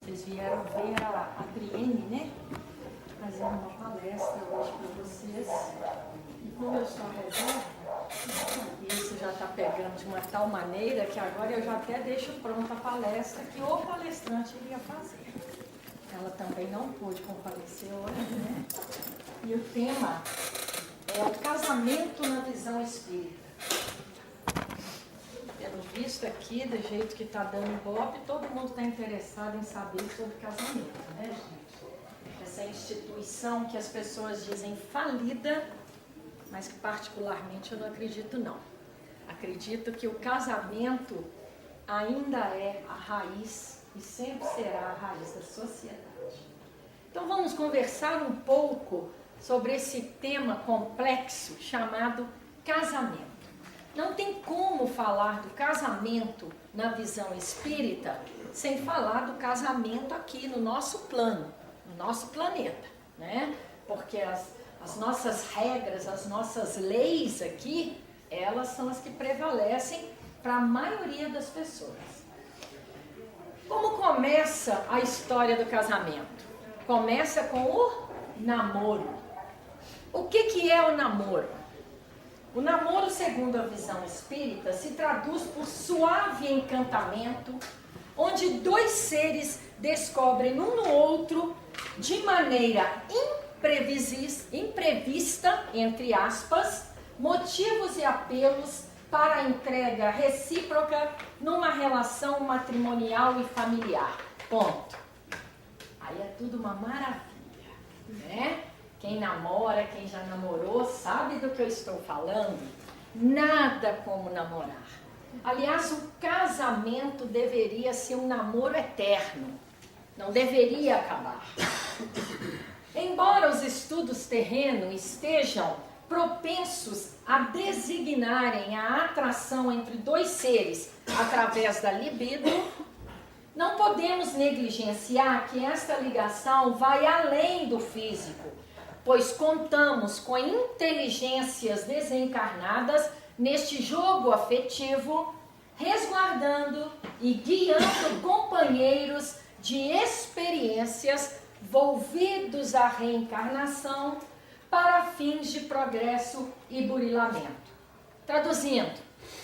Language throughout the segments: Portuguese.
Vocês vieram ver a Adriene, né? Fazer uma palestra hoje para vocês. E como eu sou a reserva, isso já está pegando de uma tal maneira que agora eu já até deixo pronta a palestra que o palestrante iria fazer. Ela também não pôde comparecer hoje, né? E o tema é o casamento na visão espírita. Pelo visto aqui, do jeito que está dando ibope, todo mundo está interessado em saber sobre casamento, né, gente? Essa instituição que as pessoas dizem falida, mas que particularmente eu não acredito não. Acredito que o casamento ainda é a raiz e sempre será a raiz da sociedade. Então vamos conversar um pouco sobre esse tema complexo chamado casamento. Não tem como falar do casamento na visão espírita sem falar do casamento aqui no nosso plano, no nosso planeta, né? Porque as nossas regras, as nossas leis aqui, elas são as que prevalecem para a maioria das pessoas. Como começa a história do casamento? Começa com o namoro. O que é o namoro? O namoro, segundo a visão espírita, se traduz por suave encantamento, onde dois seres descobrem um no outro de maneira imprevista, entre aspas, motivos e apelos para a entrega recíproca numa relação matrimonial e familiar. Ponto. Aí é tudo uma maravilha, né? Quem namora, quem já namorou, sabe do que eu estou falando? Nada como namorar. Aliás, o casamento deveria ser um namoro eterno. Não deveria acabar. Embora os estudos terrenos estejam propensos a designarem a atração entre dois seres através da libido, não podemos negligenciar que esta ligação vai além do físico, pois contamos com inteligências desencarnadas neste jogo afetivo, resguardando e guiando companheiros de experiências volvidos à reencarnação para fins de progresso e burilamento. Traduzindo,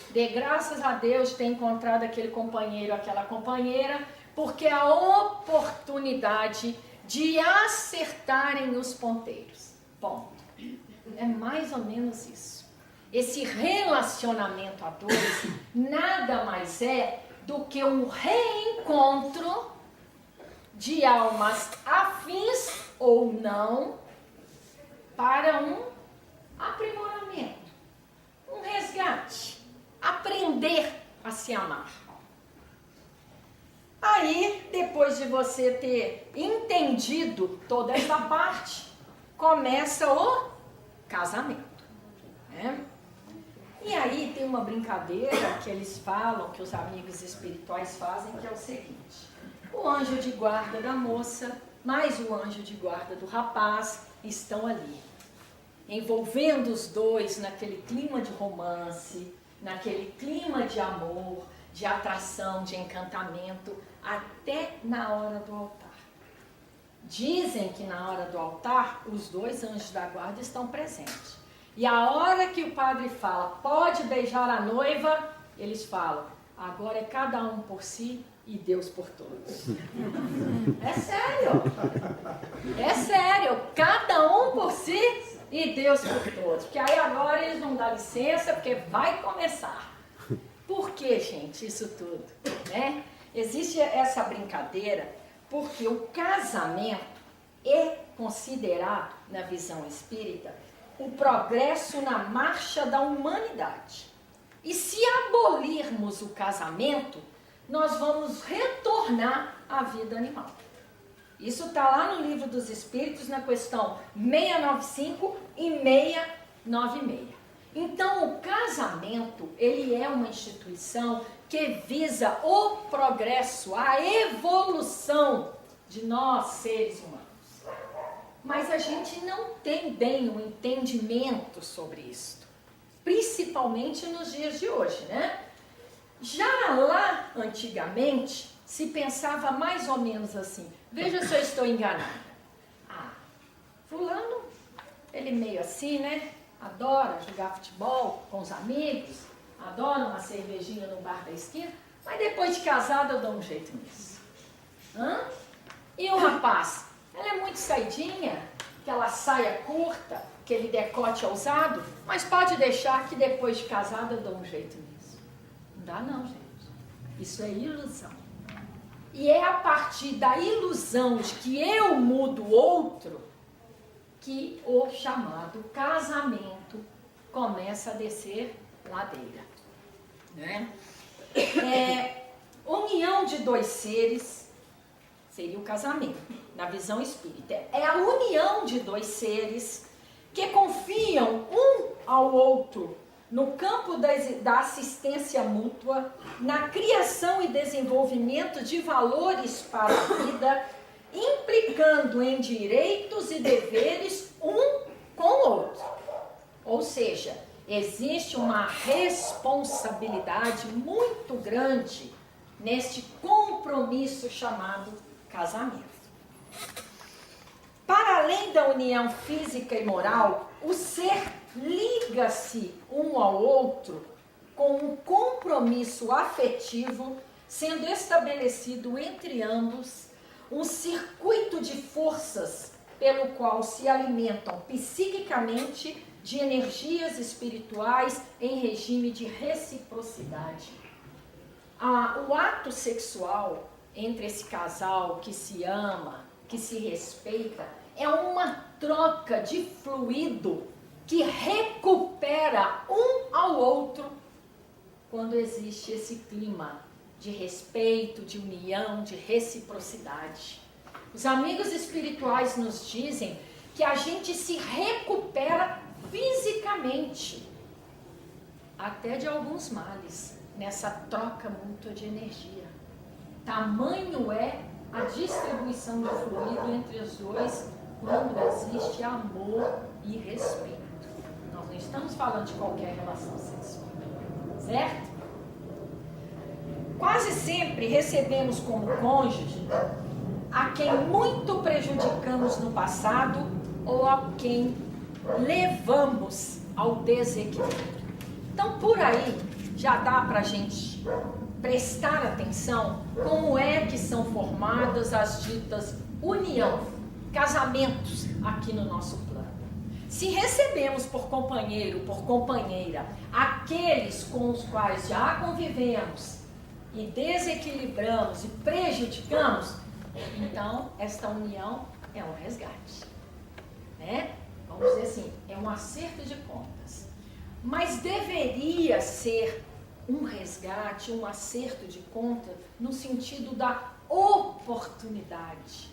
dê graças a Deus de ter encontrado aquele companheiro, aquela companheira, porque a oportunidade de acertarem os ponteiros. Ponto. É mais ou menos isso. Esse relacionamento a dois nada mais é do que um reencontro de almas afins ou não para um aprimoramento, um resgate, aprender a se amar. Aí, depois de você ter entendido toda essa parte, começa o casamento, né? E aí tem uma brincadeira que eles falam, que os amigos espirituais fazem, que é o seguinte: o anjo de guarda da moça, mais o anjo de guarda do rapaz, estão ali, envolvendo os dois naquele clima de romance, naquele clima de amor, de atração, de encantamento, até na hora do altar. Dizem que na hora do altar, os dois anjos da guarda estão presentes. E a hora que o padre fala, pode beijar a noiva, eles falam, agora é cada um por si e Deus por todos. É sério. É sério. Cada um por si e Deus por todos. Porque aí agora eles vão dar licença, porque vai começar. Por que, gente, isso tudo, né? Existe essa brincadeira porque o casamento é considerado, na visão espírita, o progresso na marcha da humanidade. E se abolirmos o casamento, nós vamos retornar à vida animal. Isso está lá no Livro dos Espíritos, na questão 695 e 696. Então, o casamento, ele é uma instituição que visa o progresso, a evolução de nós, seres humanos. Mas a gente não tem bem um entendimento sobre isso, principalmente nos dias de hoje, né? Já lá, antigamente, se pensava mais ou menos assim. Veja se eu estou enganada. Ah, fulano, ele meio assim, né? Adora jogar futebol com os amigos, adora uma cervejinha no bar da esquina, mas depois de casada eu dou um jeito nisso. Hã? E o rapaz? Ela é muito saidinha, aquela saia curta, aquele decote ousado, mas pode deixar que depois de casada eu dou um jeito nisso. Não dá não, gente. Isso é ilusão. E é a partir da ilusão de que eu mudo o outro que o chamado casamento começa a descer ladeira. Né? União de dois seres seria o casamento, na visão espírita. É a união de dois seres que confiam um ao outro no campo da assistência mútua, na criação e desenvolvimento de valores para a vida, implicando em direitos e deveres um com o outro. Ou seja, existe uma responsabilidade muito grande neste compromisso chamado casamento. Para além da união física e moral, o ser liga-se um ao outro com um compromisso afetivo, sendo estabelecido entre ambos um circuito de forças pelo qual se alimentam psiquicamente de energias espirituais em regime de reciprocidade. O ato sexual entre esse casal que se ama, que se respeita, é uma troca de fluido que recupera um ao outro quando existe esse clima de respeito, de união, de reciprocidade. Os amigos espirituais nos dizem que a gente se recupera fisicamente, até de alguns males, nessa troca mútua de energia. Tamanho é a distribuição de fluido entre os dois quando existe amor e respeito. Nós não estamos falando de qualquer relação sexual, certo? Quase sempre recebemos como cônjuge a quem muito prejudicamos no passado ou a quem levamos ao desequilíbrio. Então, por aí, já dá para a gente prestar atenção como é que são formadas as ditas união, casamentos aqui no nosso plano. Se recebemos por companheiro, por companheira, aqueles com os quais já convivemos e desequilibramos e prejudicamos, então esta união é um resgate, né? Vamos dizer assim, é um acerto de contas. Mas deveria ser um resgate, um acerto de conta no sentido da oportunidade.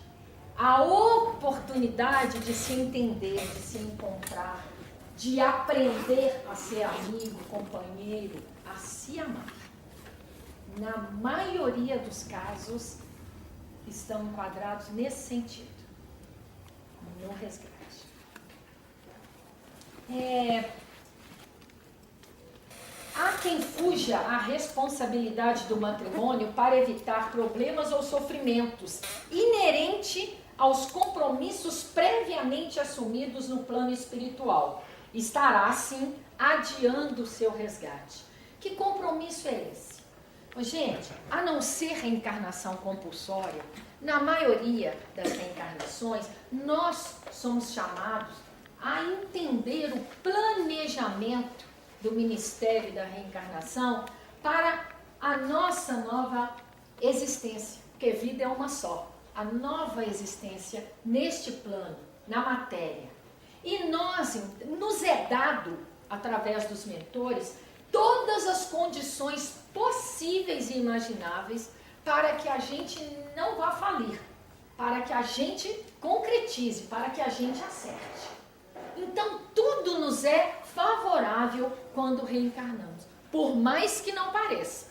A oportunidade de se entender, de se encontrar, de aprender a ser amigo, companheiro, a se amar. Na maioria dos casos, estão enquadrados nesse sentido, no resgate. Há quem fuja à responsabilidade do matrimônio para evitar problemas ou sofrimentos inerente aos compromissos previamente assumidos no plano espiritual. Estará, assim, adiando o seu resgate. Que compromisso é esse? Gente, a não ser reencarnação compulsória, na maioria das reencarnações, nós somos chamados a entender o planejamento do Ministério da Reencarnação para a nossa nova existência, porque vida é uma só, a nova existência neste plano, na matéria. E nos é dado, através dos mentores, todas as condições possíveis e imagináveis para que a gente não vá falir, para que a gente concretize, para que a gente acerte. Então, tudo nos é favorável quando reencarnamos, por mais que não pareça.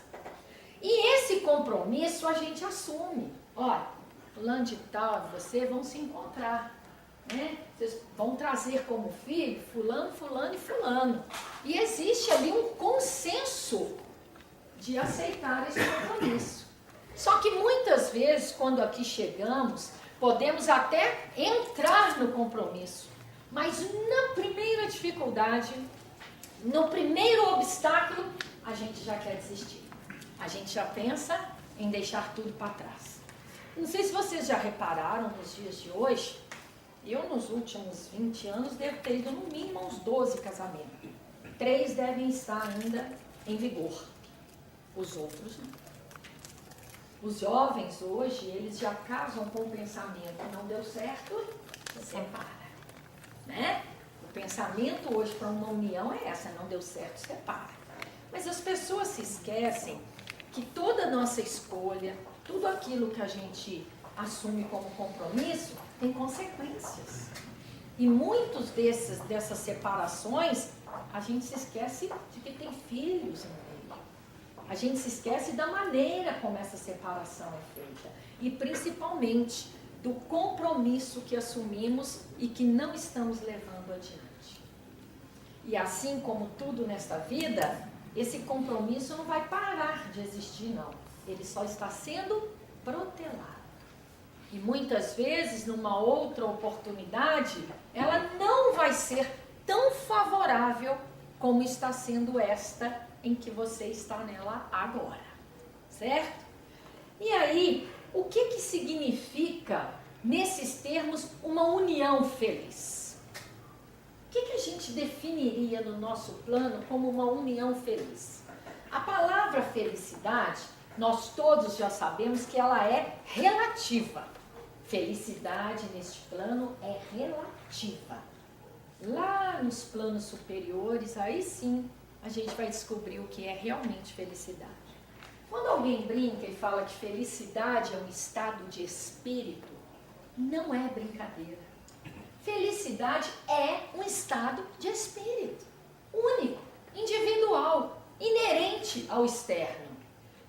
E esse compromisso a gente assume. Olha, fulano de tal, vocês vão se encontrar, né? Vocês vão trazer como filho fulano, fulano e fulano. E existe ali um consenso de aceitar esse compromisso. Só que muitas vezes, quando aqui chegamos, podemos até entrar no compromisso, mas na primeira dificuldade, no primeiro obstáculo, a gente já quer desistir. A gente já pensa em deixar tudo para trás. Não sei se vocês já repararam nos dias de hoje, eu nos últimos 20 anos devo ter ido no mínimo uns 12 casamentos. 3 devem estar ainda em vigor, os outros não. Os jovens hoje, eles já casam com o pensamento, não deu certo, separa, né? O pensamento hoje para uma união é essa, não deu certo, separa. Mas as pessoas se esquecem que toda a nossa escolha, tudo aquilo que a gente assume como compromisso, tem consequências. E muitos dessas separações, a gente se esquece de que tem filhos no meio. A gente se esquece da maneira como essa separação é feita. E principalmente do compromisso que assumimos e que não estamos levando adiante. E assim como tudo nesta vida, esse compromisso não vai parar de existir, não. Ele só está sendo protelado. E muitas vezes, numa outra oportunidade, ela não vai ser tão favorável como está sendo esta em que você está nela agora, certo? E aí, o que significa, nesses termos, uma união feliz? O que a gente definiria no nosso plano como uma união feliz? A palavra felicidade, nós todos já sabemos que ela é relativa. Felicidade neste plano é relativa. Lá nos planos superiores, aí sim, a gente vai descobrir o que é realmente felicidade. Quando alguém brinca e fala que felicidade é um estado de espírito, não é brincadeira. Felicidade é um estado de espírito, único, individual, inerente ao externo.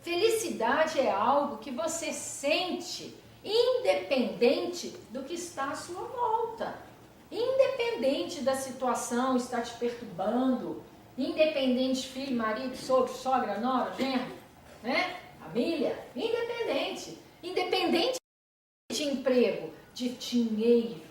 Felicidade é algo que você sente independente do que está à sua volta. Independente da situação estar te perturbando, independente de filho, marido, sogro, sogra, nora, genro, né? Família, independente. Independente de emprego, de dinheiro.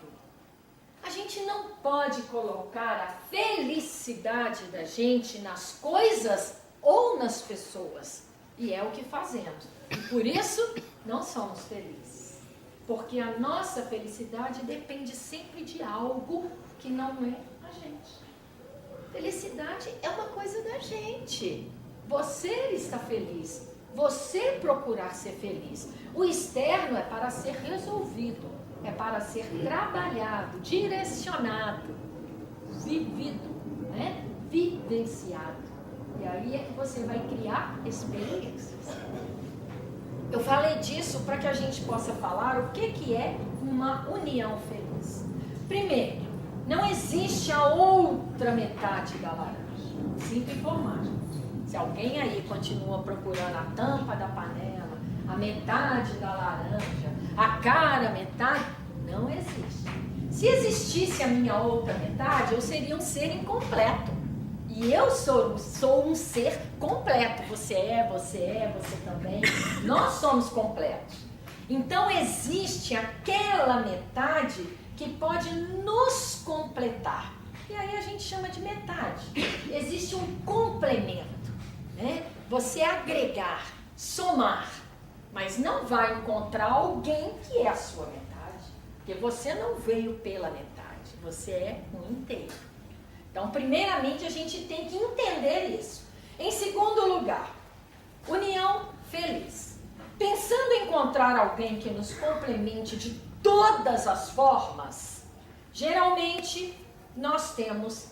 A gente não pode colocar a felicidade da gente nas coisas ou nas pessoas. E é o que fazemos. E por isso, não somos felizes. Porque a nossa felicidade depende sempre de algo que não é a gente. Felicidade é uma coisa da gente. Você está feliz. Você procurar ser feliz. O externo é para ser resolvido. É para ser trabalhado, direcionado, vivido, né? Vivenciado. E aí é que você vai criar experiências. Eu falei disso para que a gente possa falar o que é uma união feliz. Primeiro, não existe a outra metade da laranja. Sinto informar. Se alguém aí continua procurando a tampa da panela, a metade da laranja, a cara metade, não existe. Se existisse a minha outra metade, eu seria um ser incompleto. E eu sou um ser completo. Você também. Nós somos completos. Então existe aquela metade que pode nos completar. E aí a gente chama de metade. Existe um complemento, né? Você agregar, somar, mas não vai encontrar alguém que é a sua metade. Porque você não veio pela metade, você é um inteiro. Então, primeiramente, a gente tem que entender isso. Em segundo lugar, união feliz. Pensando em encontrar alguém que nos complemente de todas as formas, geralmente nós temos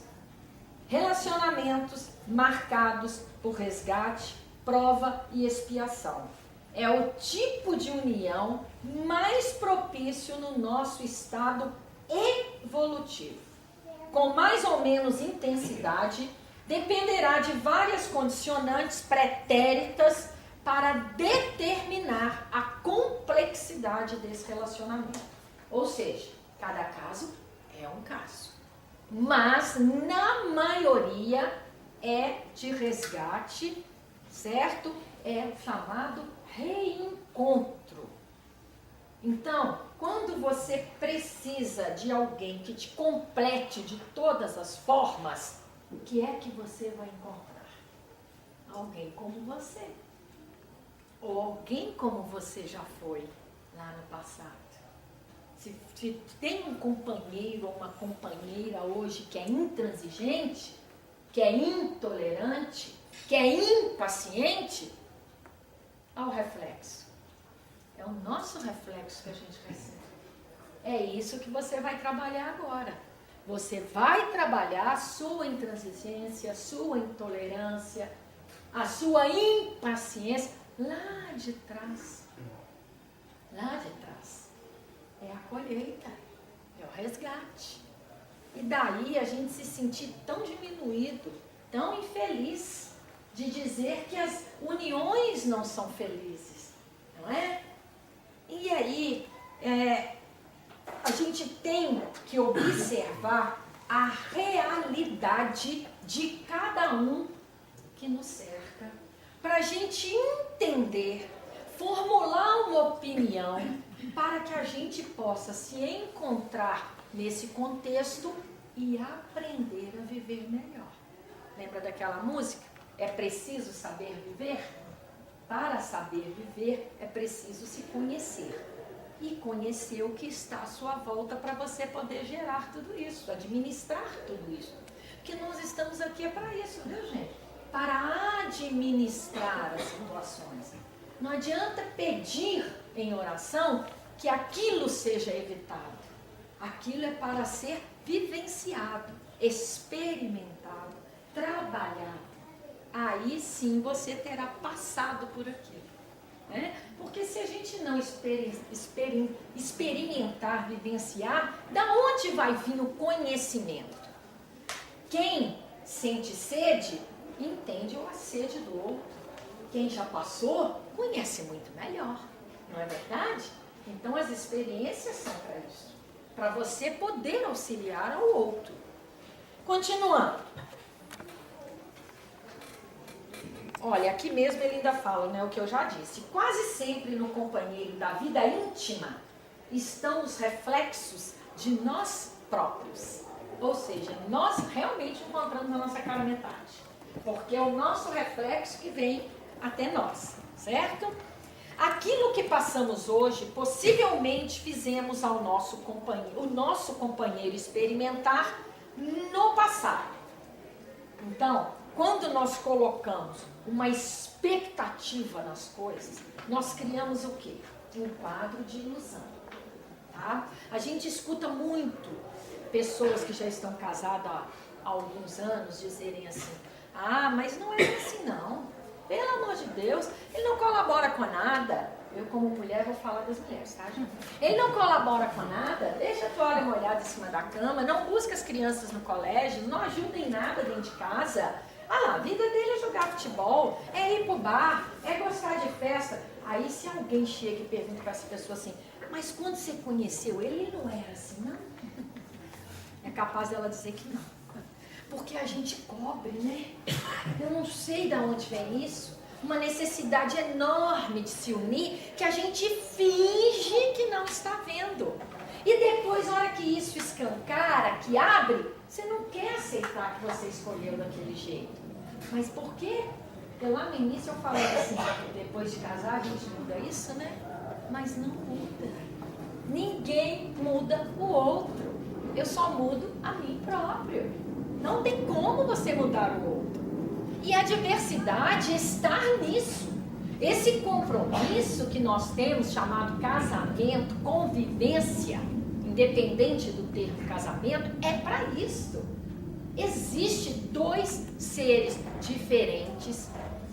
relacionamentos marcados por resgate, prova e expiação. É o tipo de união mais propício no nosso estado evolutivo. Com mais ou menos intensidade, dependerá de várias condicionantes pretéritas para determinar a complexidade desse relacionamento. Ou seja, cada caso é um caso. Mas, na maioria, é de resgate, certo? É o chamado reencontro. Então, quando você precisa de alguém que te complete de todas as formas, o que é que você vai encontrar? Alguém como você. Ou alguém como você já foi lá no passado. Se tem um companheiro ou uma companheira hoje que é intransigente, que é intolerante, que é impaciente, olha o reflexo. É o nosso reflexo que a gente recebe. É isso que você vai trabalhar agora. Você vai trabalhar a sua intransigência, a sua intolerância, a sua impaciência lá de trás. Lá de trás. É a colheita, é o resgate. E daí a gente se sentir tão diminuído, tão infeliz, de dizer que as uniões não são felizes, não é? E aí, a gente tem que observar a realidade de cada um que nos cerca, para a gente entender, formular uma opinião, para que a gente possa se encontrar nesse contexto e aprender a viver melhor. Lembra daquela música? É preciso saber viver? Para saber viver, é preciso se conhecer. E conhecer o que está à sua volta para você poder gerar tudo isso, administrar tudo isso. Porque nós estamos aqui para isso, viu, gente? Para administrar as situações. Não adianta pedir em oração que aquilo seja evitado. Aquilo é para ser vivenciado, experimentado, trabalhado. Aí sim você terá passado por aquilo. Né? Porque se a gente não experimentar, vivenciar, da onde vai vir o conhecimento? Quem sente sede, entende a sede do outro. Quem já passou, conhece muito melhor. Não é verdade? Então as experiências são para isso. Para você poder auxiliar ao outro. Continuando. Olha, aqui mesmo ele ainda fala, né, o que eu já disse. Quase sempre no companheiro da vida íntima estão os reflexos de nós próprios. Ou seja, nós realmente encontramos a nossa cara metade. Porque é o nosso reflexo que vem até nós, certo? Aquilo que passamos hoje, possivelmente fizemos ao nosso companheiro, o nosso companheiro experimentar no passado. Então, quando nós colocamos uma expectativa nas coisas, nós criamos o quê? Um quadro de ilusão. Tá? A gente escuta muito pessoas que já estão casadas há alguns anos dizerem assim: ah, mas não é assim não. Pelo amor de Deus, ele não colabora com nada. Eu, como mulher, vou falar das mulheres, tá, gente? Ele não colabora com nada, deixa a toalha molhada em cima da cama, não busca as crianças no colégio, não ajuda em nada dentro de casa. Ah, a vida dele é jogar futebol, é ir pro bar, é gostar de festa. Aí, se alguém chega e pergunta para essa pessoa assim: mas quando você conheceu ele, ele não era assim, não? É capaz dela dizer que não. Porque a gente cobre, né? Eu não sei de onde vem isso. Uma necessidade enorme de se unir que a gente finge que não está vendo. E depois, na hora que isso escancara, que abre, você não quer aceitar que você escolheu daquele jeito. Mas por quê? Porque lá no início eu falei assim, depois de casar a gente muda isso, né? Mas não muda. Ninguém muda o outro. Eu só mudo a mim próprio. Não tem como você mudar o outro. E a diversidade está nisso. Esse compromisso que nós temos, chamado casamento, convivência, independente do termo casamento, é para isso. Existem dois seres diferentes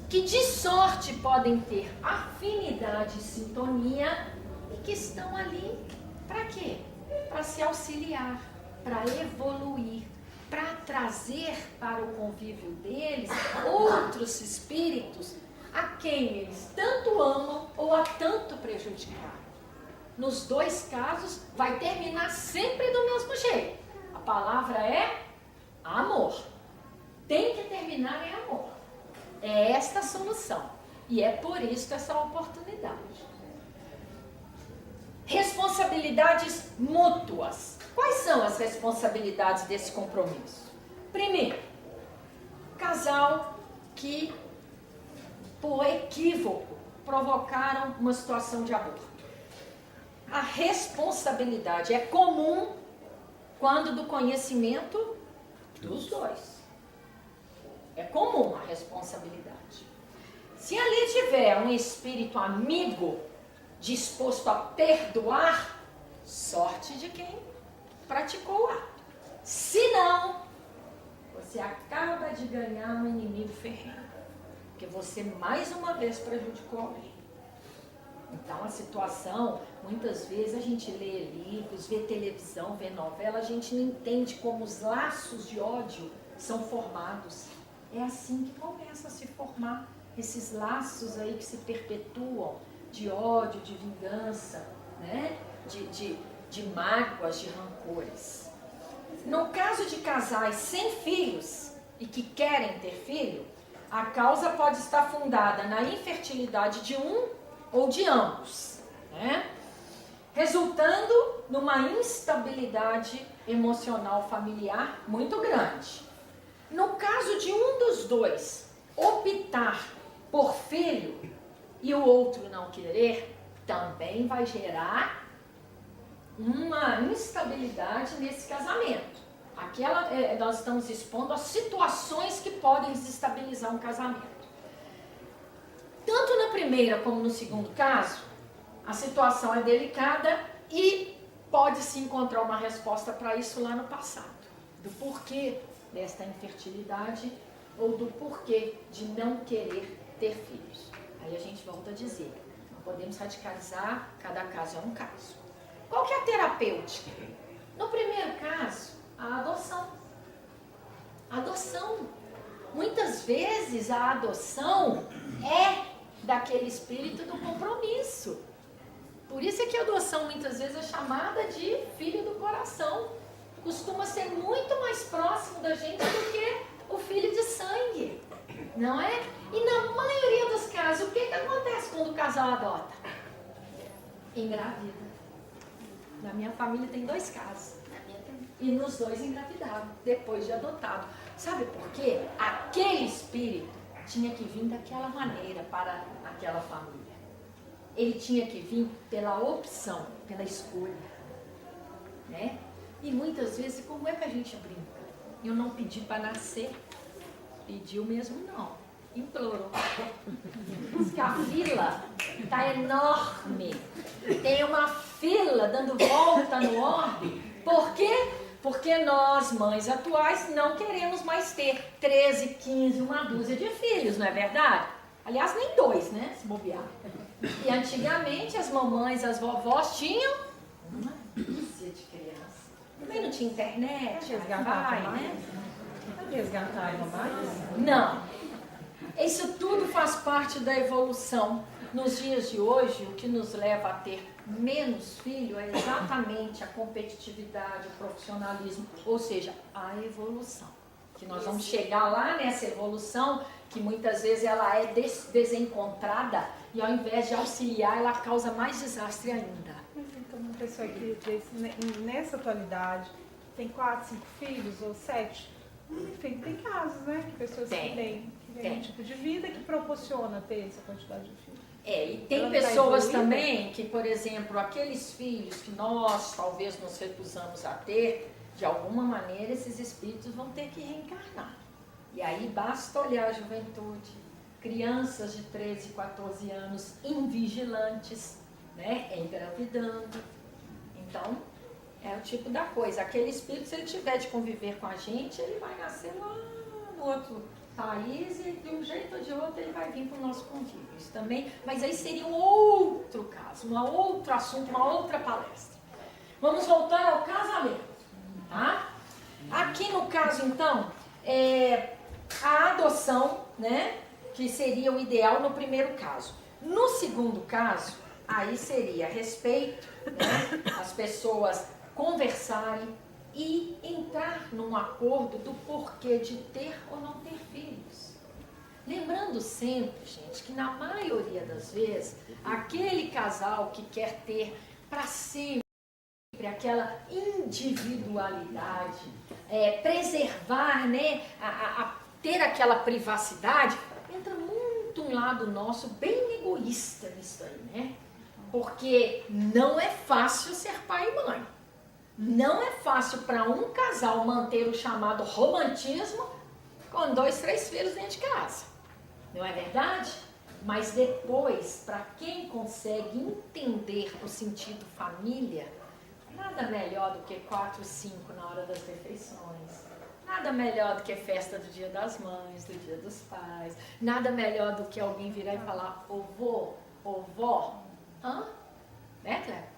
que de sorte podem ter afinidade e sintonia e que estão ali para quê? Para se auxiliar, para evoluir, para trazer para o convívio deles outros espíritos a quem eles tanto amam ou a tanto prejudicar. Nos dois casos, vai terminar sempre do mesmo jeito. A palavra é amor. Tem que terminar em amor. É esta a solução. E é por isso essa oportunidade. Responsabilidades mútuas. Quais são as responsabilidades desse compromisso? Primeiro, casal que, por equívoco, provocaram uma situação de aborto. A responsabilidade é comum quando do conhecimento dos dois. É comum a responsabilidade. Se ali tiver um espírito amigo disposto a perdoar, sorte de quem praticou o ato. Se não, você acaba de ganhar um inimigo ferrenho, porque você mais uma vez prejudicou alguém. Então a situação, muitas vezes a gente lê livros, vê televisão, vê novela, a gente não entende como os laços de ódio são formados. É assim que começa a se formar esses laços aí que se perpetuam de ódio, de vingança, né? de mágoas, de rancores. No caso de casais sem filhos e que querem ter filho, a causa pode estar fundada na infertilidade de um ou de ambos, né? Resultando numa instabilidade emocional familiar muito grande. No caso de um dos dois optar por filho e o outro não querer, também vai gerar uma instabilidade nesse casamento. Aqui nós estamos expondo as situações que podem desestabilizar um casamento. Tanto na primeira como no segundo caso, a situação é delicada e pode-se encontrar uma resposta para isso lá no passado. Do porquê desta infertilidade ou do porquê de não querer ter filhos. Aí a gente volta a dizer, não podemos radicalizar, cada caso é um caso. Qual que é a terapêutica? No primeiro caso, a adoção. Adoção. Muitas vezes a adoção é daquele espírito do compromisso. Por isso é que a adoção muitas vezes é chamada de filho do coração. Costuma ser muito mais próximo da gente do que o filho de sangue, não é? E na maioria dos casos, o que acontece quando o casal adota? Engravida. Na minha família tem 2 casos. E nos 2 engravidaram, depois de adotado. Sabe por quê? Aquele espírito tinha que vir daquela maneira para aquela família. Ele tinha que vir pela opção, pela escolha, né? E muitas vezes, como é que a gente brinca? Eu não pedi para nascer, pediu mesmo não, implorou. Diz que a fila está enorme, tem uma fila dando volta no orbe. Por quê? Porque nós, mães atuais, não queremos mais ter 13, 15, uma dúzia de filhos, não é verdade? Aliás, nem 2, né, se bobear. E antigamente as mamães, as vovós tinham uma dúzia de crianças. Também não tinha internet, né? Resgataram mais? Não. Isso tudo faz parte da evolução. Nos dias de hoje, o que nos leva a ter menos filho é exatamente a competitividade, o profissionalismo, ou seja, a evolução. Que nós vamos chegar lá nessa evolução, que muitas vezes ela é desencontrada e ao invés de auxiliar, ela causa mais desastre ainda. Mas então uma pessoa que nessa atualidade tem 4, 5 filhos ou 7, enfim, tem casos, né? Que pessoas que têm um tipo de vida que proporciona ter essa quantidade de filhos. E tem pessoas também que, por exemplo, aqueles filhos que nós talvez nos recusamos a ter, de alguma maneira esses espíritos vão ter que reencarnar. E aí basta olhar a juventude, crianças de 13, 14 anos invigilantes, né, engravidando. Então, é o tipo da coisa. Aquele espírito, se ele tiver de conviver com a gente, ele vai nascer lá no outro país e de um jeito ou de outro ele vai vir para o nosso convívio. Isso também, mas aí seria um outro caso, um outro assunto, uma outra palestra. Vamos voltar ao casamento, tá? Aqui no caso, então, a adoção, né, que seria o ideal no primeiro caso. No segundo caso, aí seria respeito, né, as pessoas conversarem e entrar num acordo do porquê de ter ou não ter filhos. Lembrando sempre, gente, que na maioria das vezes, aquele casal que quer ter para sempre aquela individualidade, preservar, né, ter aquela privacidade, entra muito um lado nosso bem egoísta nisso aí, né? Porque não é fácil ser pai e mãe. Não é fácil para um casal manter o chamado romantismo com 2, 3 filhos dentro de casa. Não é verdade? Mas depois, para quem consegue entender o sentido família, nada melhor do que 4, 5 na hora das refeições. Nada melhor do que festa do Dia das Mães, do Dia dos Pais. Nada melhor do que alguém virar e falar, ô vô, ô vó. Hã? Né, Cléber?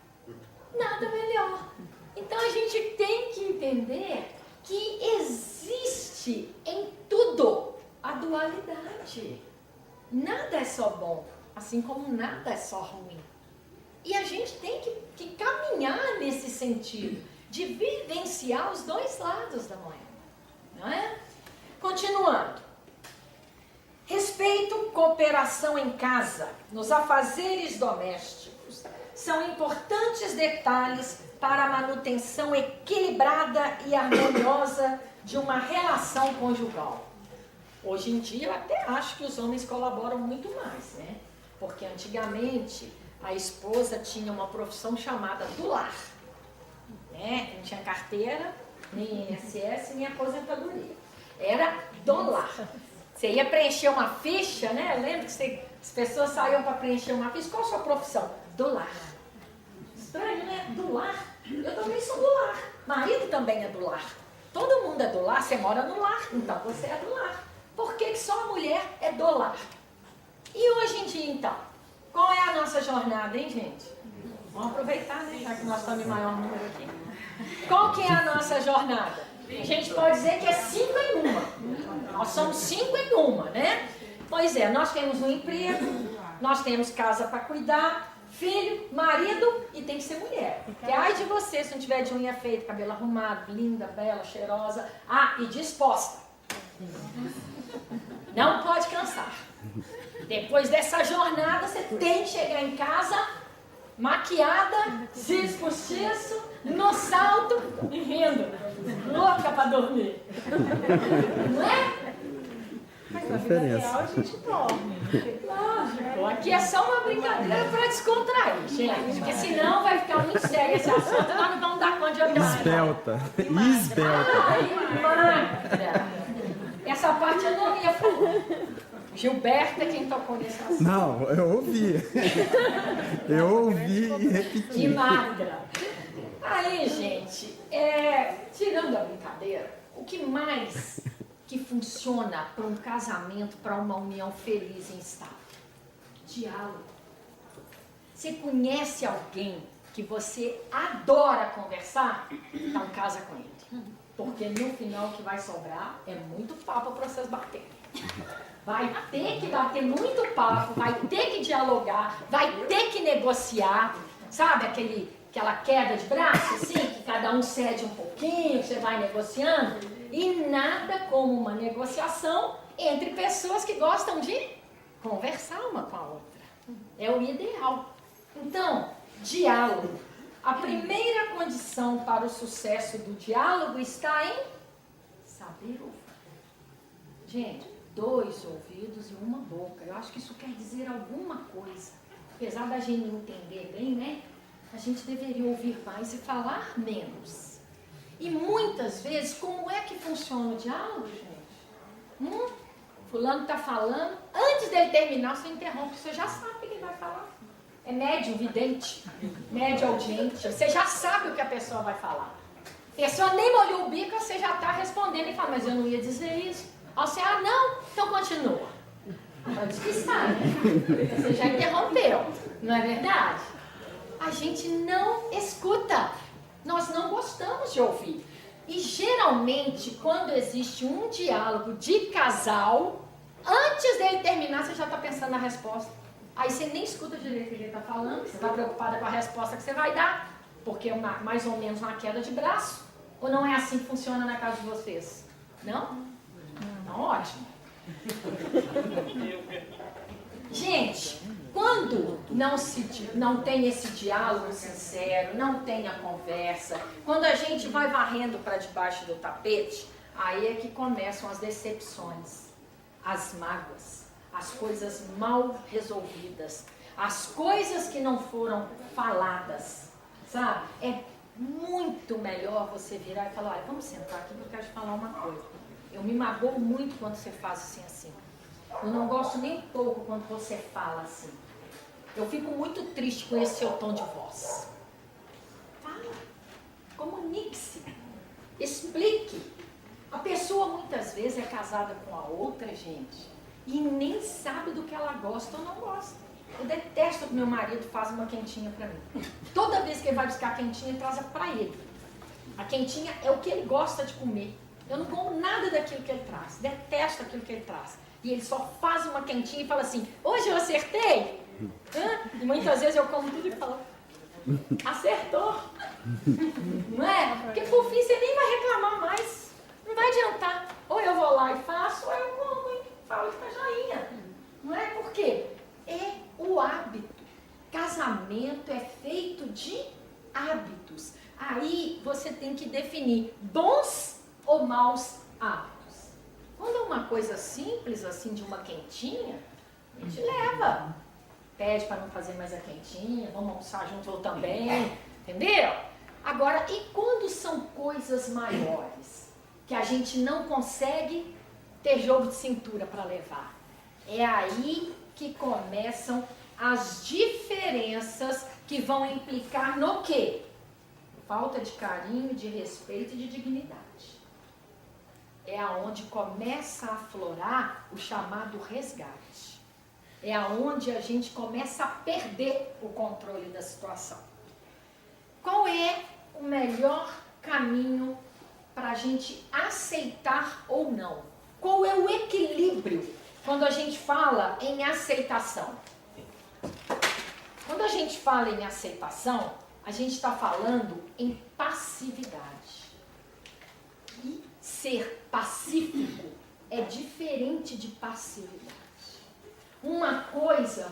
Nada melhor. Então a gente tem que entender que existe em tudo a dualidade. Nada é só bom, assim como nada é só ruim. E a gente tem que caminhar nesse sentido, de vivenciar os dois lados da moeda. Não é? Continuando. Respeito, cooperação em casa, nos afazeres domésticos, são importantes detalhes para a manutenção equilibrada e harmoniosa de uma relação conjugal. Hoje em dia eu até acho que os homens colaboram muito mais, né? Porque antigamente a esposa tinha uma profissão chamada do lar, né? Não tinha carteira, nem INSS, nem aposentadoria. Era do lar. Você ia preencher uma ficha, né? Lembra que as pessoas saíam para preencher uma ficha? Qual a sua profissão? Do lar. Estranho, né? Do lar. Eu também sou do lar. Marido também é do lar. Todo mundo é do lar, você mora no lar, então você é do lar. Por que só a mulher é do lar? E hoje em dia, então? Qual é a nossa jornada, hein, gente? Vamos aproveitar, né? Já que nós estamos em maior número aqui. Qual que é a nossa jornada? A gente pode dizer que é 5 em 1. Nós somos 5 em 1, né? Pois é, nós temos um emprego, nós temos casa para cuidar, filho, marido e tem que ser mulher. Porque ai de você se não tiver de unha feita, cabelo arrumado, linda, bela, cheirosa, e disposta. Não pode cansar. Depois dessa jornada, você tem que chegar em casa maquiada, cílios postiço, no salto e rindo. Louca pra dormir. Não é? Mas na vida real a gente dorme. Lógico. Aqui é só uma brincadeira para descontrair, gente. Porque senão vai ficar muito sério esse assunto. Nós não vamos dar conta de organizar. Esbelta. Esbelta. Ai, magra. Essa parte eu não ia falar. Gilberto é quem tocou nesse assunto. Não, eu ouvi. Eu ouvi e repeti. E magra. Aí, gente, tirando a brincadeira, o que mais que funciona para um casamento, para uma união feliz e estável? Diálogo. Você conhece alguém que você adora conversar? Então casa com ele. Porque no final o que vai sobrar é muito papo para vocês baterem. Vai ter que bater muito papo, vai ter que dialogar, vai ter que negociar. Sabe aquela queda de braço, assim, que cada um cede um pouquinho, você vai negociando? E nada como uma negociação entre pessoas que gostam de conversar uma com a outra. É o ideal. Então, diálogo. A primeira condição para o sucesso do diálogo está em saber ouvir. Gente, 2 ouvidos e uma boca. Eu acho que isso quer dizer alguma coisa. Apesar da gente não entender bem, né? A gente deveria ouvir mais e falar menos. E muitas vezes, como é que funciona o diálogo, gente? Fulano está falando, antes dele terminar, você interrompe, você já sabe o que ele vai falar. É médium, vidente, médio audiente, você já sabe o que a pessoa vai falar. A pessoa nem molhou o bico, você já está respondendo e fala, mas eu não ia dizer isso. Aí você, não, então continua. Pode despistar, né? Você já interrompeu, não é verdade? A gente não escuta, nós não gostamos de ouvir. E geralmente, quando existe um diálogo de casal, antes dele terminar, você já está pensando na resposta. Aí você nem escuta direito o que ele está falando, você está preocupada com a resposta que você vai dar, porque é mais ou menos uma queda de braço. Ou não é assim que funciona na casa de vocês? Não? Então, ótimo. Gente, quando não tem esse diálogo sincero, não tem a conversa, quando a gente vai varrendo para debaixo do tapete, aí é que começam as decepções, as mágoas, as coisas mal resolvidas, as coisas que não foram faladas, sabe? É muito melhor você virar e falar, olha, vamos sentar aqui que eu quero te falar uma coisa. Eu me magoo muito quando você faz assim. Eu não gosto nem pouco quando você fala assim. Eu fico muito triste com esse seu tom de voz. Fala, comunique-se, explique. A pessoa muitas vezes é casada com a outra, gente, e nem sabe do que ela gosta ou não gosta. Eu detesto que meu marido faça uma quentinha para mim. Toda vez que ele vai buscar a quentinha, ele traz para ele. A quentinha é o que ele gosta de comer. Eu não como nada daquilo que ele traz. Detesto aquilo que ele traz. E ele só faz uma quentinha e fala assim, hoje eu acertei? E muitas vezes eu como tudo e falo, acertou. Não é? Porque por fim você nem vai reclamar mais. Não vai adiantar. Ou eu vou lá e faço, ou eu como e falo que tá joinha. Não é? Por quê? É o hábito. Casamento é feito de hábitos. Aí você tem que definir bons ou maus hábitos. Quando é uma coisa simples, assim, de uma quentinha, a gente leva. Pede para não fazer mais a quentinha, vamos almoçar junto ou também, entendeu? Agora, e quando são coisas maiores, que a gente não consegue ter jogo de cintura para levar? É aí que começam as diferenças que vão implicar no quê? Falta de carinho, de respeito e de dignidade. É aonde começa a aflorar o chamado resgate. É aonde a gente começa a perder o controle da situação. Qual é o melhor caminho para a gente aceitar ou não? Qual é o equilíbrio quando a gente fala em aceitação? Quando a gente fala em aceitação, a gente está falando em passividade. E ser pacífico é diferente de passividade. Uma coisa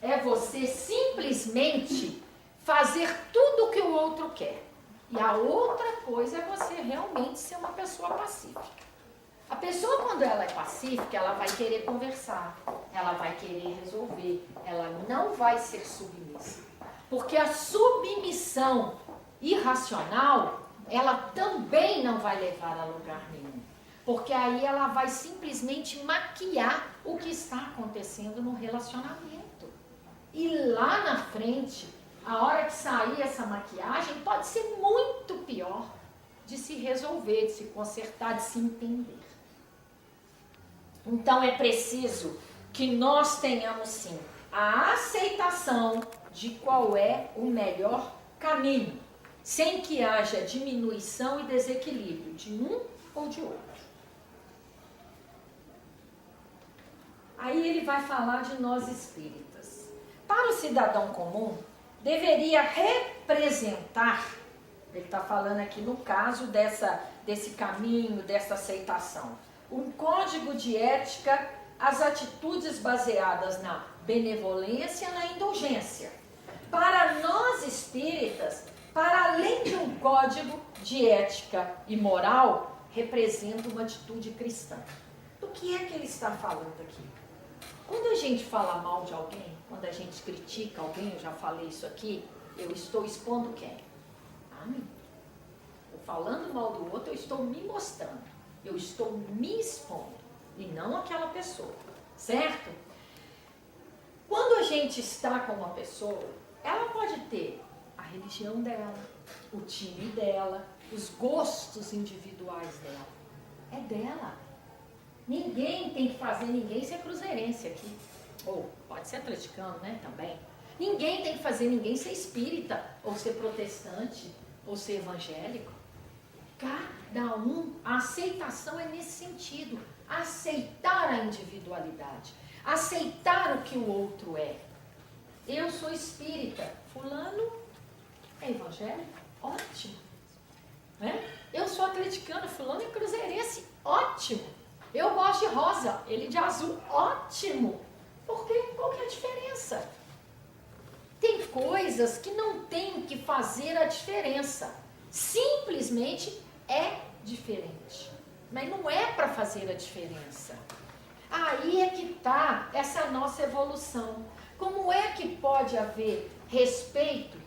é você simplesmente fazer tudo o que o outro quer. E a outra coisa é você realmente ser uma pessoa pacífica. A pessoa, quando ela é pacífica, ela vai querer conversar, ela vai querer resolver, ela não vai ser submissa. Porque a submissão irracional, ela também não vai levar a lugar nenhum. Porque aí ela vai simplesmente maquiar o que está acontecendo no relacionamento. E lá na frente, a hora que sair essa maquiagem, pode ser muito pior de se resolver, de se consertar, de se entender. Então é preciso que nós tenhamos sim a aceitação de qual é o melhor caminho, sem que haja diminuição e desequilíbrio de um ou de outro. Aí ele vai falar de nós espíritas. Para o cidadão comum, deveria representar, ele está falando aqui no caso desse caminho, dessa aceitação, um código de ética, as atitudes baseadas na benevolência e na indulgência. Para nós espíritas, para além de um código de ética e moral, representa uma atitude cristã. Do que é que ele está falando aqui? Quando a gente fala mal de alguém, quando a gente critica alguém, eu já falei isso aqui, eu estou expondo quem? A mim. Eu falando mal do outro, eu estou me mostrando. Eu estou me expondo. E não aquela pessoa. Certo? Quando a gente está com uma pessoa, ela pode ter a religião dela, o time dela, os gostos individuais dela. É dela. Ninguém tem que fazer ninguém ser cruzeirense aqui. Ou pode ser atleticano, né, também. Ninguém tem que fazer ninguém ser espírita, ou ser protestante, ou ser evangélico. Cada um, a aceitação é nesse sentido. Aceitar a individualidade. Aceitar o que o outro é. Eu sou espírita. Fulano é evangélico? Ótimo. Né? Eu sou atleticano. Fulano é cruzeirense? Ótimo. Eu gosto de rosa, ele de azul, ótimo. Porque qual que é a diferença? Tem coisas que não tem que fazer a diferença. Simplesmente é diferente. Mas não é para fazer a diferença. Aí é que está essa nossa evolução. Como é que pode haver respeito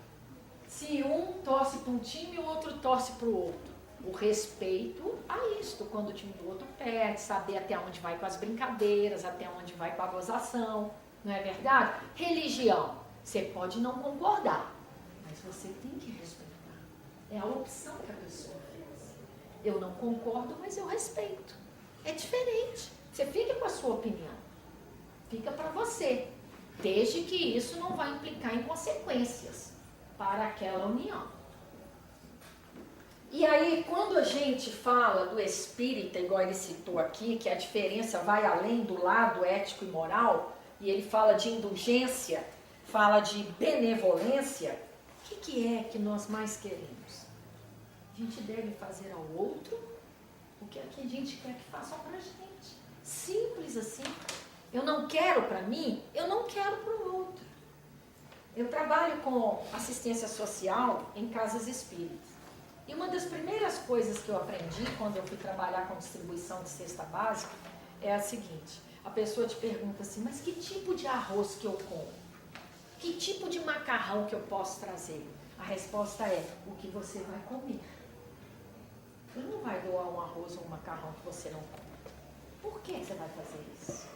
se um torce para um time e o outro torce para o outro? O respeito a isto, quando o time do outro perde, saber até onde vai com as brincadeiras, até onde vai com a gozação, não é verdade? Religião, você pode não concordar, mas você tem que respeitar. É a opção que a pessoa fez. Eu não concordo, mas eu respeito. É diferente. Você fica com a sua opinião. Fica para você. Desde que isso não vai implicar em consequências para aquela união. E aí, quando a gente fala do espírita, igual ele citou aqui, que a diferença vai além do lado ético e moral, e ele fala de indulgência, fala de benevolência, o que é que nós mais queremos? A gente deve fazer ao outro o que a gente quer que façam para a gente. Simples assim. Eu não quero para mim, eu não quero para o outro. Eu trabalho com assistência social em casas espíritas. E uma das primeiras coisas que eu aprendi quando eu fui trabalhar com distribuição de cesta básica é a seguinte: a pessoa te pergunta assim, mas que tipo de arroz que eu como? Que tipo de macarrão que eu posso trazer? A resposta é, o que você vai comer. Você não vai doar um arroz ou um macarrão que você não come. Por que você vai fazer isso?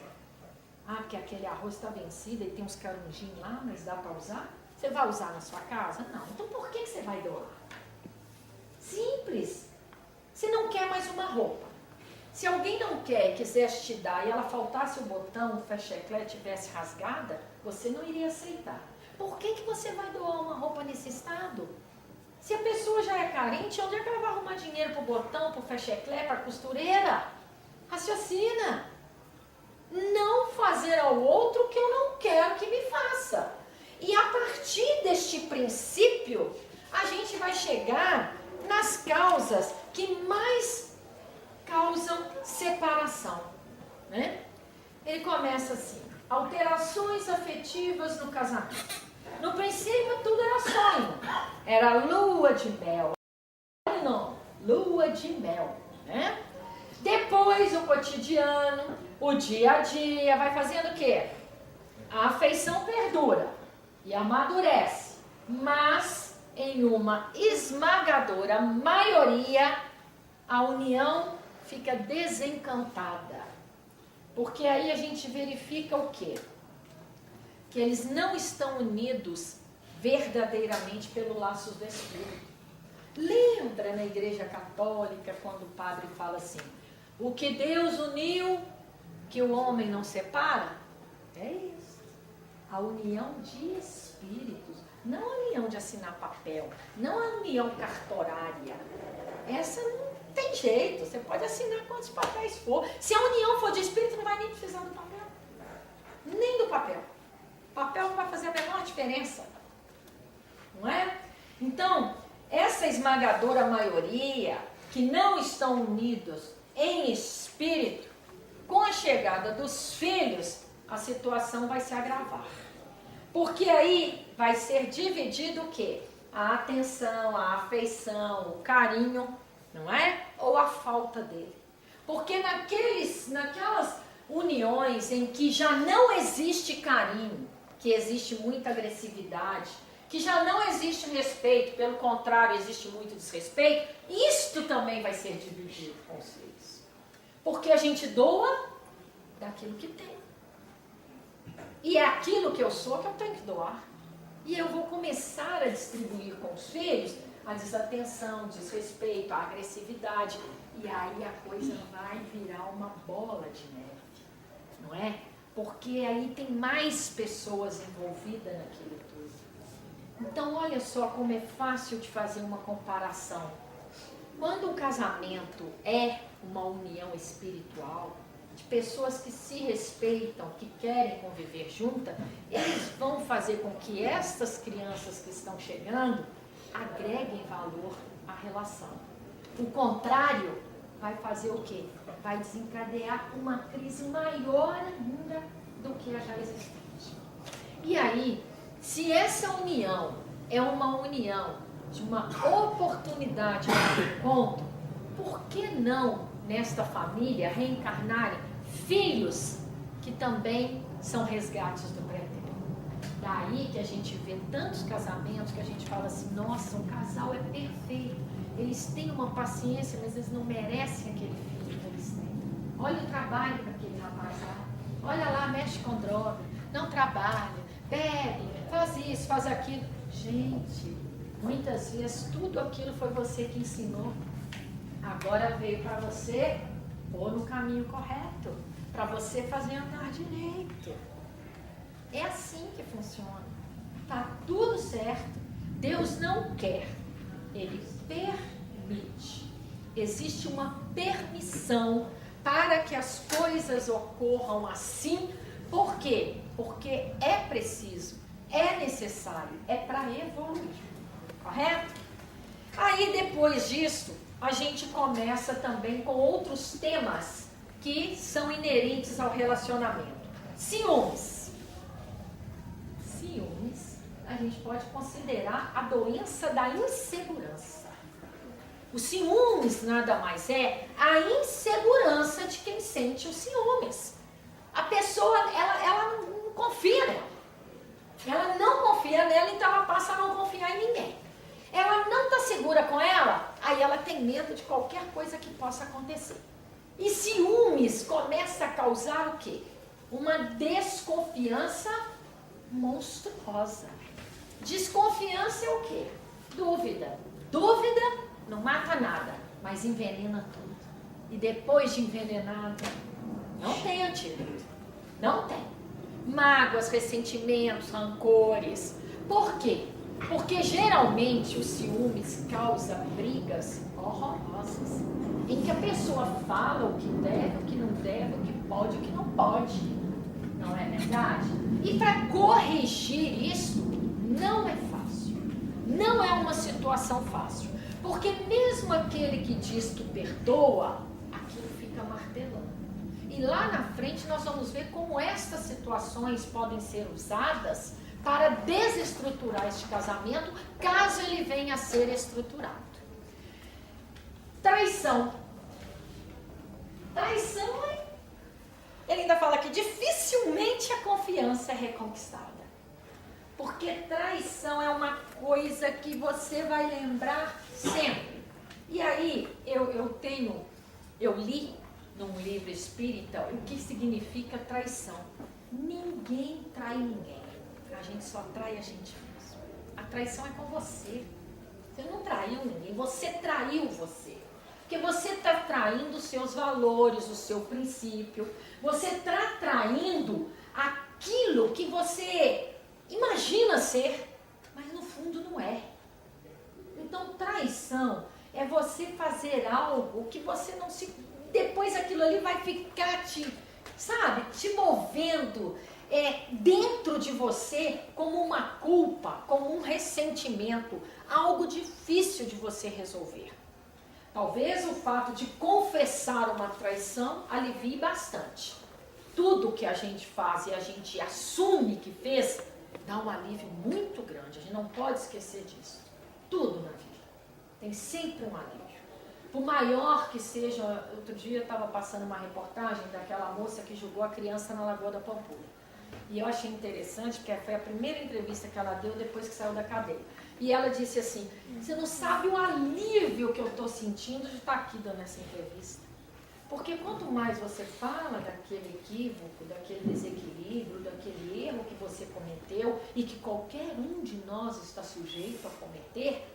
Ah, porque aquele arroz está vencido e tem uns carunjinhos lá, mas dá para usar? Você vai usar na sua casa? Não. Então por que você vai doar? Simples. Você não quer mais uma roupa. Se alguém não quer e quisesse te dar e ela faltasse o botão, o fecheclé tivesse rasgada, você não iria aceitar. Por que você vai doar uma roupa nesse estado? Se a pessoa já é carente, onde é que ela vai arrumar dinheiro para o botão, para o fecheclé, para a costureira? Raciocina. Não fazer ao outro o que eu não quero que me faça. E a partir deste princípio, a gente vai chegar nas causas que mais causam separação, né? Ele começa assim: alterações afetivas no casamento. No princípio tudo era sonho, era lua de mel. Não, lua de mel, né? Depois o cotidiano, o dia a dia, vai fazendo o quê? A afeição perdura e amadurece, mas em uma esmagadora maioria a união fica desencantada. Porque aí a gente verifica o quê? Que eles não estão unidos verdadeiramente pelo laço do Espírito. Lembra na Igreja Católica quando o padre fala assim: o que Deus uniu, que o homem não separa? É isso. A união de espíritos. Não a união de assinar papel. Não a união cartorária. Essa não tem jeito. Você pode assinar quantos papéis for. Se a união for de espírito, não vai nem precisar do papel. Nem do papel. O papel não vai fazer a menor diferença. Não é? Então, essa esmagadora maioria que não estão unidos em espírito, com a chegada dos filhos, a situação vai se agravar. Porque aí vai ser dividido o quê? A atenção, a afeição, o carinho, não é? Ou a falta dele. Porque naquelas uniões em que já não existe carinho, que existe muita agressividade, que já não existe respeito, pelo contrário, existe muito desrespeito, isto também vai ser dividido com os filhos. Porque a gente doa daquilo que tem. E é aquilo que eu sou que eu tenho que doar. E eu vou começar a distribuir com os filhos a desatenção, o desrespeito, a agressividade. E aí a coisa vai virar uma bola de neve, não é? Porque aí tem mais pessoas envolvidas naquilo tudo. Então olha só como é fácil de fazer uma comparação. Quando o casamento é uma união espiritual, de pessoas que se respeitam, que querem conviver juntas, eles vão fazer com que estas crianças que estão chegando agreguem valor à relação. O contrário vai fazer o quê? Vai desencadear uma crise maior ainda do que a já existente. E aí, se essa união é uma união de uma oportunidade de encontro, por que não, nesta família, reencarnarem filhos que também são resgates do pretérito? Daí que a gente vê tantos casamentos que a gente fala assim, nossa, um casal é perfeito, eles têm uma paciência, mas eles não merecem aquele filho que eles têm. Olha o trabalho daquele rapaz lá, olha lá, mexe com droga, não trabalha, bebe, faz isso, faz aquilo. Gente, muitas vezes tudo aquilo foi você que ensinou. Agora veio para você pôr no caminho correto, para você fazer andar direito. É assim que funciona. Tá tudo certo. Deus não quer, Ele permite. Existe uma permissão para que as coisas ocorram assim. Por quê? Porque é preciso, é necessário, é para evoluir. Correto? Aí depois disso, a gente começa também com outros temas que são inerentes ao relacionamento. Ciúmes. Ciúmes, a gente pode considerar a doença da insegurança. O ciúmes nada mais é a insegurança de quem sente os ciúmes. A pessoa, ela não confia nela. Ela não confia nela, então ela passa a não confiar em ninguém. Ela não está segura com ela, aí ela tem medo de qualquer coisa que possa acontecer. E ciúmes começa a causar o quê? Uma desconfiança monstruosa. Desconfiança é o quê? Dúvida. Dúvida não mata nada, mas envenena tudo. E depois de envenenado, não tem antídoto. Não tem. Mágoas, ressentimentos, rancores. Por quê? Porque geralmente o ciúmes causa brigas horrorosas, em que a pessoa fala o que deve, o que não deve, o que pode, o que não pode. Não é verdade? E para corrigir isso, não é fácil. Não é uma situação fácil. Porque mesmo aquele que diz que perdoa, aquilo fica martelando. E lá na frente nós vamos ver como estas situações podem ser usadas para desestruturar este casamento, caso ele venha a ser estruturado. Traição. Traição é... Ele ainda fala que dificilmente a confiança é reconquistada. Porque traição é uma coisa que você vai lembrar sempre. E aí, eu li num livro espírita o que significa traição. Ninguém trai ninguém. A gente só trai a gente mesmo. A traição é com você. Você não traiu ninguém, você traiu você. Porque você está traindo os seus valores, o seu princípio. Você está traindo aquilo que você imagina ser, mas no fundo não é. Então, traição é você fazer algo que você não se... Depois aquilo ali vai ficar te movendo dentro de você como uma culpa, como um ressentimento, algo difícil de você resolver. Talvez o fato de confessar uma traição alivie bastante. Tudo que a gente faz e a gente assume que fez, dá um alívio muito grande. A gente não pode esquecer disso. Tudo na vida tem sempre um alívio. Por maior que seja, outro dia eu estava passando uma reportagem daquela moça que jogou a criança na Lagoa da Pampulha. E eu achei interessante, porque foi a primeira entrevista que ela deu depois que saiu da cadeia. E ela disse assim, você não sabe o alívio que eu estou sentindo de estar aqui dando essa entrevista. Porque quanto mais você fala daquele equívoco, daquele desequilíbrio, daquele erro que você cometeu e que qualquer um de nós está sujeito a cometer,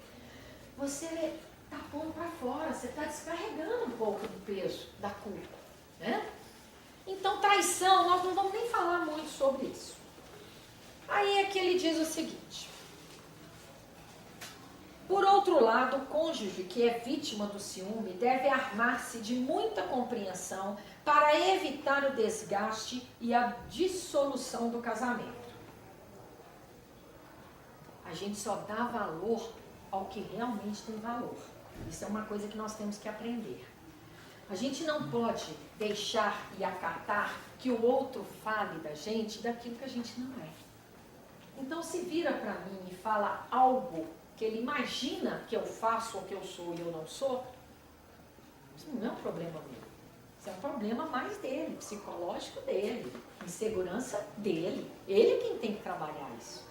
você está pondo para fora, você está descarregando um pouco do peso da culpa, né? Então, traição, nós não vamos nem falar muito sobre isso. Aí é que ele diz o seguinte: por outro lado, o cônjuge que é vítima do ciúme deve armar-se de muita compreensão para evitar o desgaste e a dissolução do casamento. A gente só dá valor ao que realmente tem valor. Isso é uma coisa que nós temos que aprender. A gente não pode deixar e acatar que o outro fale da gente daquilo que a gente não é. Então, se vira para mim e fala algo que ele imagina que eu faço ou que eu sou e eu não sou, isso não é um problema meu. Isso é um problema mais dele, psicológico dele, insegurança dele. Ele quem tem que trabalhar isso.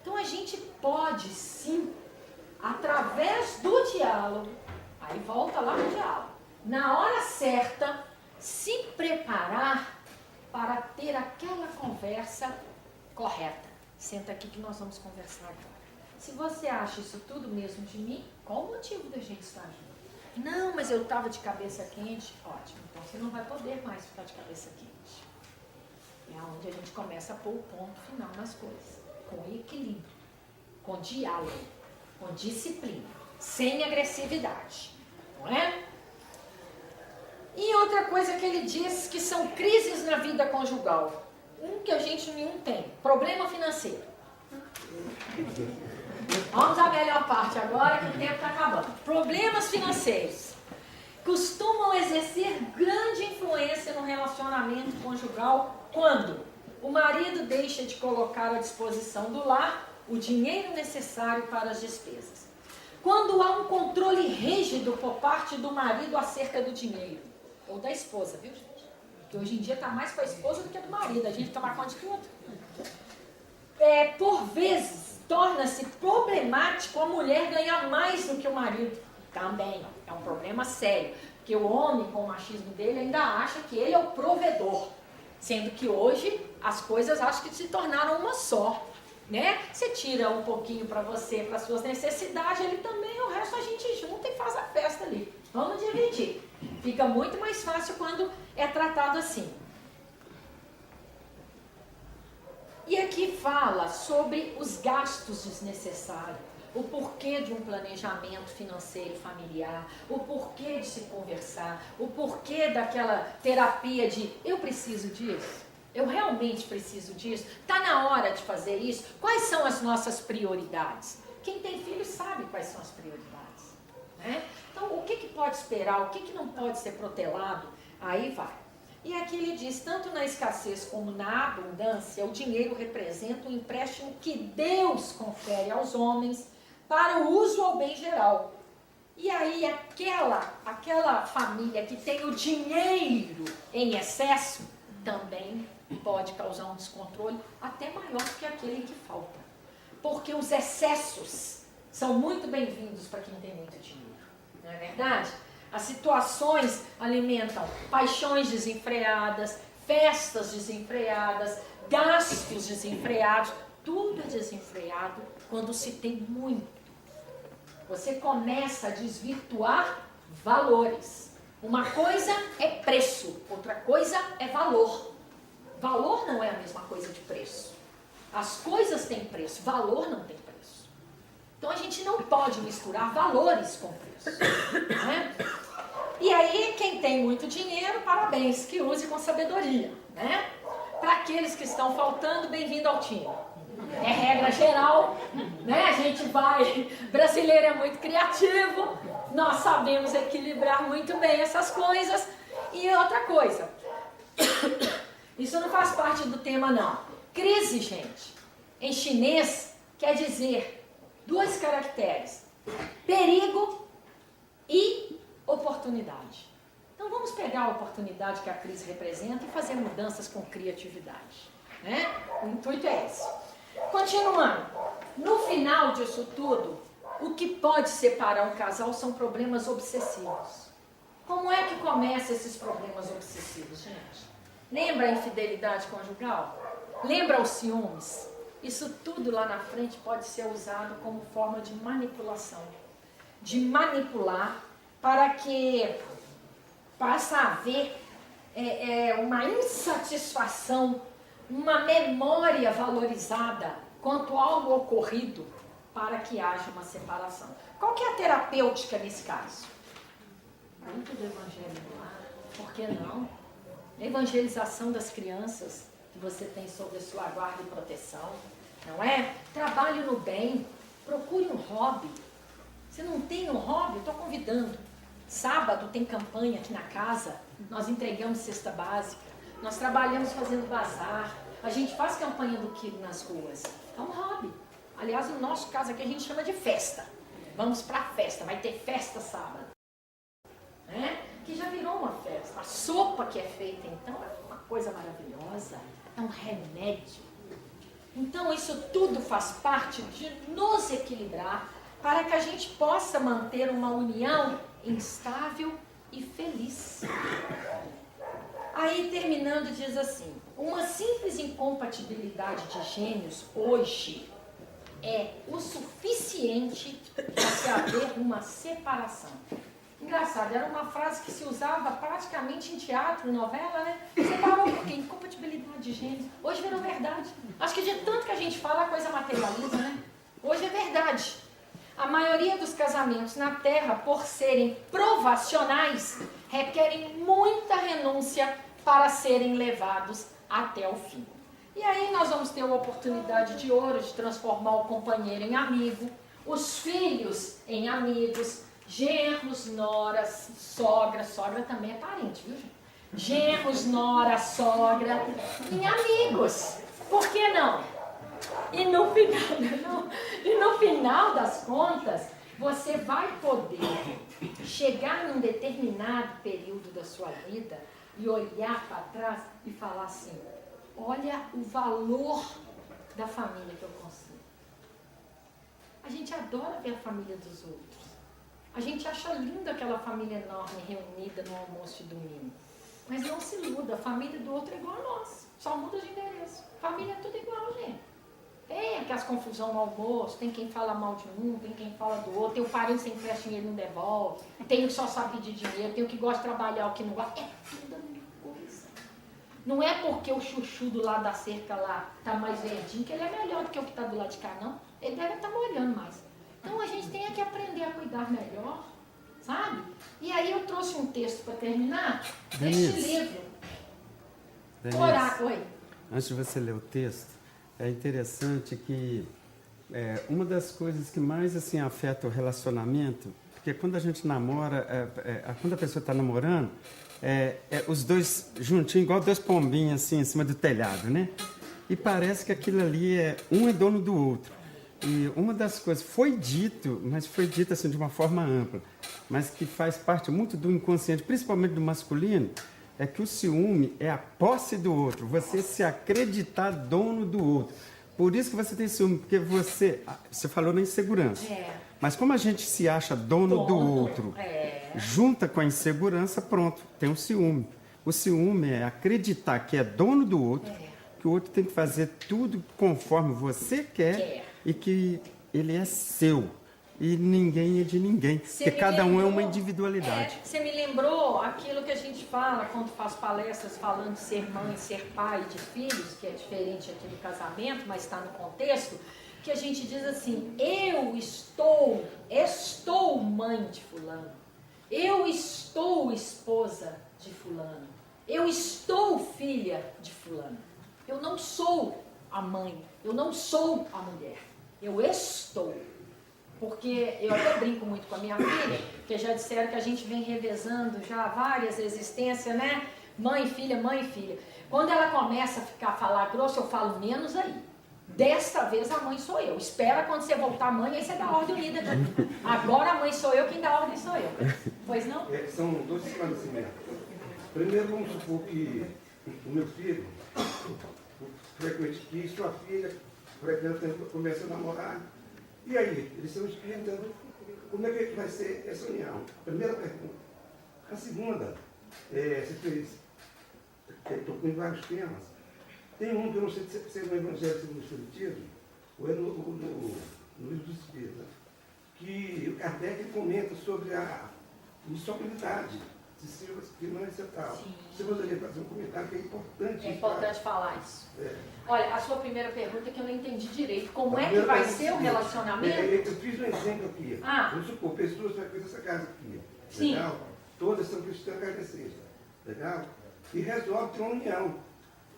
Então, a gente pode sim, através do diálogo, aí volta lá no diálogo, na hora certa, se preparar para ter aquela conversa correta. Senta aqui que nós vamos conversar agora. Se você acha isso tudo mesmo de mim, qual o motivo da gente estar junto? Não, mas eu estava de cabeça quente. Ótimo, então você não vai poder mais ficar de cabeça quente. É onde a gente começa a pôr o ponto final nas coisas. Com equilíbrio, com diálogo, com disciplina, sem agressividade. Não é? E outra coisa que ele diz que são crises na vida conjugal. Que a gente nenhum tem. Problema financeiro. Vamos à melhor parte agora que o tempo está acabando. Problemas financeiros costumam exercer grande influência no relacionamento conjugal quando o marido deixa de colocar à disposição do lar o dinheiro necessário para as despesas. Quando há um controle rígido por parte do marido acerca do dinheiro. Ou da esposa, viu, gente? Que hoje em dia está mais com a esposa do que do marido, a gente toma conta de tudo. Por vezes, torna-se problemático a mulher ganhar mais do que o marido. Também, é um problema sério. Porque o homem, com o machismo dele, ainda acha que ele é o provedor. Sendo que hoje, as coisas acho que se tornaram uma só. Né? Você tira um pouquinho para você, para suas necessidades, ele também, o resto a gente junta e faz a festa ali. Vamos dividir. Fica muito mais fácil quando é tratado assim. E aqui fala sobre os gastos desnecessários, o porquê de um planejamento financeiro familiar, o porquê de se conversar, o porquê daquela terapia de eu preciso disso, eu realmente preciso disso, está na hora de fazer isso, quais são as nossas prioridades? Quem tem filho sabe quais são as prioridades, né? Então, o que pode esperar, o que não pode ser protelado, aí vai. E aqui ele diz, tanto na escassez como na abundância, o dinheiro representa um empréstimo que Deus confere aos homens para o uso ao bem geral. E aí aquela família que tem o dinheiro em excesso, também pode causar um descontrole até maior do que aquele que falta. Porque os excessos são muito bem-vindos para quem tem muito dinheiro. Não é verdade? As situações alimentam paixões desenfreadas, festas desenfreadas, gastos desenfreados. Tudo é desenfreado quando se tem muito. Você começa a desvirtuar valores. Uma coisa é preço, outra coisa é valor. Valor não é a mesma coisa de preço. As coisas têm preço, valor não tem preço. Então a gente não pode misturar valores com preço. Né? E aí, quem tem muito dinheiro, parabéns, que use com sabedoria. Né? Para aqueles que estão faltando, bem-vindo ao time. É regra geral, né? A gente vai, brasileiro é muito criativo, nós sabemos equilibrar muito bem essas coisas. E outra coisa, isso não faz parte do tema não. Crise, gente, em chinês quer dizer 2 caracteres, perigo e oportunidade. Então vamos pegar a oportunidade que a crise representa e fazer mudanças com criatividade. Né? O intuito é esse. Continuando, no final disso tudo, o que pode separar um casal são problemas obsessivos. Como é que começam esses problemas obsessivos, gente? Lembra a infidelidade conjugal? Lembra os ciúmes? Isso tudo lá na frente pode ser usado como forma de manipulação. De manipular para que passe a haver uma insatisfação, uma memória valorizada quanto a algo ocorrido para que haja uma separação. Qual que é a terapêutica nesse caso? Muito do evangelho no lar, por que não? Evangelização das crianças que você tem sob a sua guarda e proteção, não é? Trabalhe no bem, procure um hobby. Se não tem um hobby, eu estou convidando. Sábado tem campanha aqui na casa, nós entregamos cesta básica, nós trabalhamos fazendo bazar, a gente faz campanha do quilo nas ruas. É um hobby. Aliás, no nosso caso aqui a gente chama de festa. Vamos pra festa, vai ter festa sábado. Que já virou uma festa. A sopa que é feita então é uma coisa maravilhosa, é um remédio. Então isso tudo faz parte de nos equilibrar para que a gente possa manter uma união instável e feliz. Aí terminando diz assim, uma simples incompatibilidade de gênios hoje é o suficiente para se haver uma separação. Engraçado, era uma frase que se usava praticamente em teatro, em novela, né? Separou por quê? Incompatibilidade de gêneros. Hoje virou verdade. Acho que de tanto que a gente fala, a coisa materializa, né? Hoje é verdade. A maioria dos casamentos na Terra, por serem provacionais, requerem muita renúncia para serem levados até o fim. E aí nós vamos ter uma oportunidade de ouro de transformar o companheiro em amigo, os filhos em amigos, genros, noras, sogra também é parente, viu, gente? Genros, nora, sogra, em amigos. Por que não? E no final das contas, você vai poder chegar num determinado período da sua vida e olhar para trás e falar assim, olha o valor da família que eu consigo. A gente adora ver a família dos outros. A gente acha lindo aquela família enorme reunida no almoço de domingo. Mas não se iluda, a família do outro é igual a nós. Só muda de endereço. Família é tudo igual, gente. Tem aquelas confusões no almoço, tem quem fala mal de um, tem quem fala do outro, tem o parente sem empresta dinheiro e não devolve, tem o que só sabe pedir dinheiro, tem o que gosta de trabalhar, o que não gosta. É tudo a mesma coisa. Não é porque o chuchu do lado da cerca lá tá mais verdinho que ele é melhor do que o que está do lado de cá, não. Ele deve estar molhando mais. Então a gente tem que aprender a cuidar melhor, sabe? E aí eu trouxe um texto para terminar deste livro. Oi. Antes de você ler o texto, é interessante que uma das coisas que mais assim afeta o relacionamento, porque quando a gente namora, quando a pessoa está namorando, os dois juntinhos, igual dois pombinhos assim em cima do telhado, né? E parece que aquilo ali um é dono do outro. E uma das coisas foi dito, mas foi dito assim de uma forma ampla, mas que faz parte muito do inconsciente, principalmente do masculino, é que o ciúme é a posse do outro, você se acreditar dono do outro. Por isso que você tem ciúme, porque você falou na insegurança. Mas como a gente se acha dono do outro, junta com a insegurança, pronto, tem um ciúme. O ciúme é acreditar que é dono do outro, que o outro tem que fazer tudo conforme você quer e que ele é seu. E ninguém é de ninguém, porque cada um é uma individualidade. Você me lembrou aquilo que a gente fala quando faz palestras falando de ser mãe, ser pai de filhos, que é diferente aqui do casamento, mas está no contexto, que a gente diz assim, eu estou mãe de fulano, eu estou esposa de fulano, eu estou filha de fulano. Eu não sou a mãe, eu não sou a mulher, eu estou. Porque eu até brinco muito com a minha filha, que já disseram que a gente vem revezando já várias existências, né? Mãe, filha, mãe, filha. Quando ela começa a falar grosso, eu falo menos aí. Desta vez a mãe sou eu. Espera quando você voltar mãe, aí você dá ordem unida. Agora a mãe sou eu, quem dá ordem sou eu. Pois não? São dois esclarecimentos. Primeiro, vamos supor que o meu filho frequente que sua filha começa a namorar. E aí, eles são espíritas, como é que vai ser essa união? A primeira pergunta. A segunda, você fez, tocou em vários temas. Tem um que eu não sei se é no Evangelho segundo o Espiritismo, ou é no livro dos Espíritos, que o Kardec comenta sobre a insolubilidade de seus irmãos e tal. Você poderia fazer um comentário que é importante. É importante falar isso. Olha, a sua primeira pergunta é que eu não entendi direito. Como é que vai ser o relacionamento? Eu fiz um exemplo aqui. Vamos supor, pessoas que fazem essa casa aqui. Sim. Legal? Todas são cristãs kardecistas. Legal? E resolve ter uma união.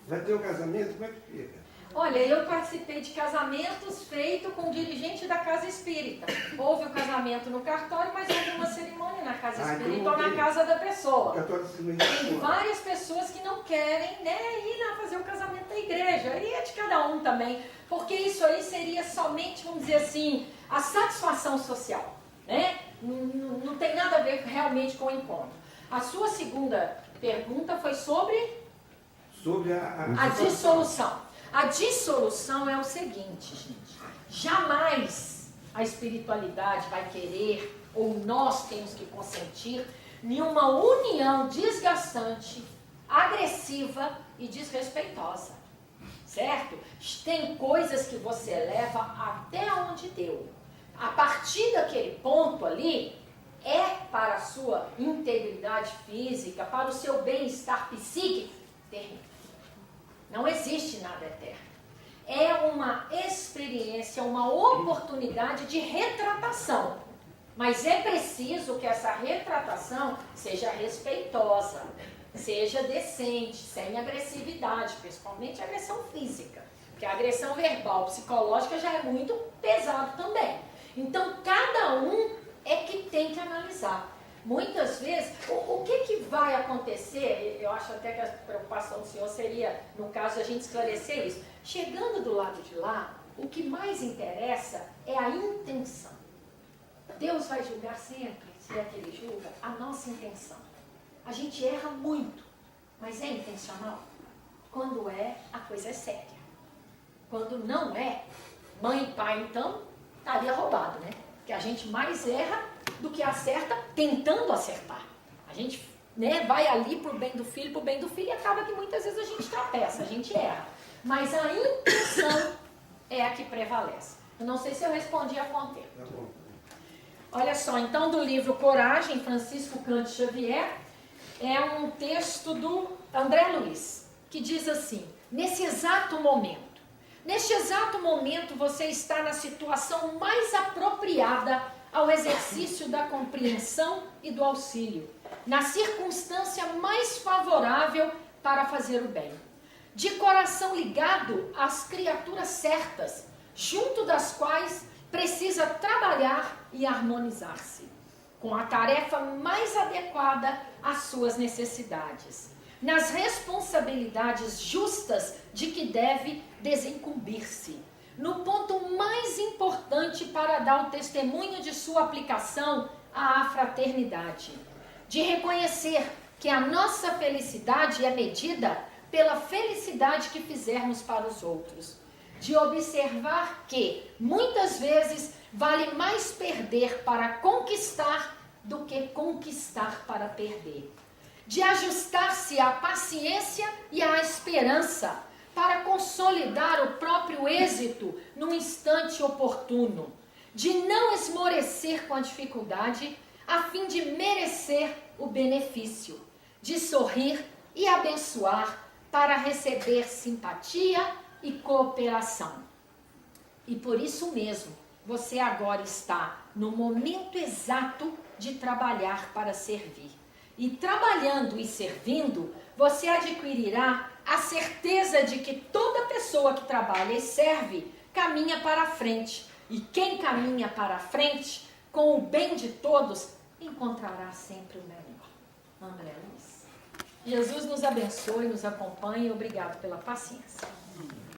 Vai ter um casamento, como é que fica? Olha, eu participei de casamentos feitos com o dirigente da casa espírita. Houve o casamento no cartório, mas houve uma cerimônia na casa espírita. espiritual na casa da pessoa. Catolicismo Tem várias pessoas que não querem, né, ir lá fazer o casamento da igreja. E é de cada um também. Porque isso aí seria somente, vamos dizer assim, a satisfação social. Né? Não tem nada a ver realmente com o encontro. A sua segunda pergunta foi sobre a dissolução. A dissolução é o seguinte, gente. Jamais a espiritualidade vai querer, ou nós temos que consentir, em uma união desgastante, agressiva e desrespeitosa. Certo? Tem coisas que você leva até onde deu. A partir daquele ponto ali, é para a sua integridade física, para o seu bem-estar psíquico, terrível. Não existe nada eterno. É uma experiência, uma oportunidade de retratação. Mas é preciso que essa retratação seja respeitosa, seja decente, sem agressividade, principalmente agressão física. Porque a agressão verbal, psicológica já é muito pesado também. Então, cada um é que tem que analisar. Muitas vezes, o que vai acontecer, eu acho até que a preocupação do senhor seria, no caso, a gente esclarecer isso. Chegando do lado de lá, o que mais interessa é a intenção. Deus vai julgar sempre, se é que Ele julga, a nossa intenção. A gente erra muito, mas é intencional. Quando é, a coisa é séria. Quando não é, mãe e pai, então, estaria roubado, né? Porque a gente mais erra do que acerta tentando acertar. A gente, né, vai ali pro bem do filho e acaba que muitas vezes a gente tropeça, a gente erra. Mas a intenção é a que prevalece. Eu não sei se eu respondi a contento. Tá bom. Olha só, então do livro Coragem, Francisco Cândido Xavier, é um texto do André Luiz, que diz assim: neste exato momento você está na situação mais apropriada ao exercício da compreensão e do auxílio, na circunstância mais favorável para fazer o bem. De coração ligado às criaturas certas, junto das quais precisa trabalhar e harmonizar-se, com a tarefa mais adequada às suas necessidades, nas responsabilidades justas de que deve desincumbir-se, no ponto mais importante para dar o testemunho de sua aplicação à fraternidade, de reconhecer que a nossa felicidade é medida pela felicidade que fizermos para os outros, de observar que, muitas vezes, vale mais perder para conquistar do que conquistar para perder, de ajustar-se à paciência e à esperança para consolidar o próprio êxito no instante oportuno, de não esmorecer com a dificuldade a fim de merecer o benefício, de sorrir e abençoar para receber simpatia e cooperação. E por isso mesmo, você agora está no momento exato de trabalhar para servir. E trabalhando e servindo, você adquirirá a certeza de que toda pessoa que trabalha e serve caminha para a frente. E quem caminha para a frente, com o bem de todos, encontrará sempre o melhor. André Luiz. Jesus nos abençoe, nos acompanhe. Obrigado pela paciência.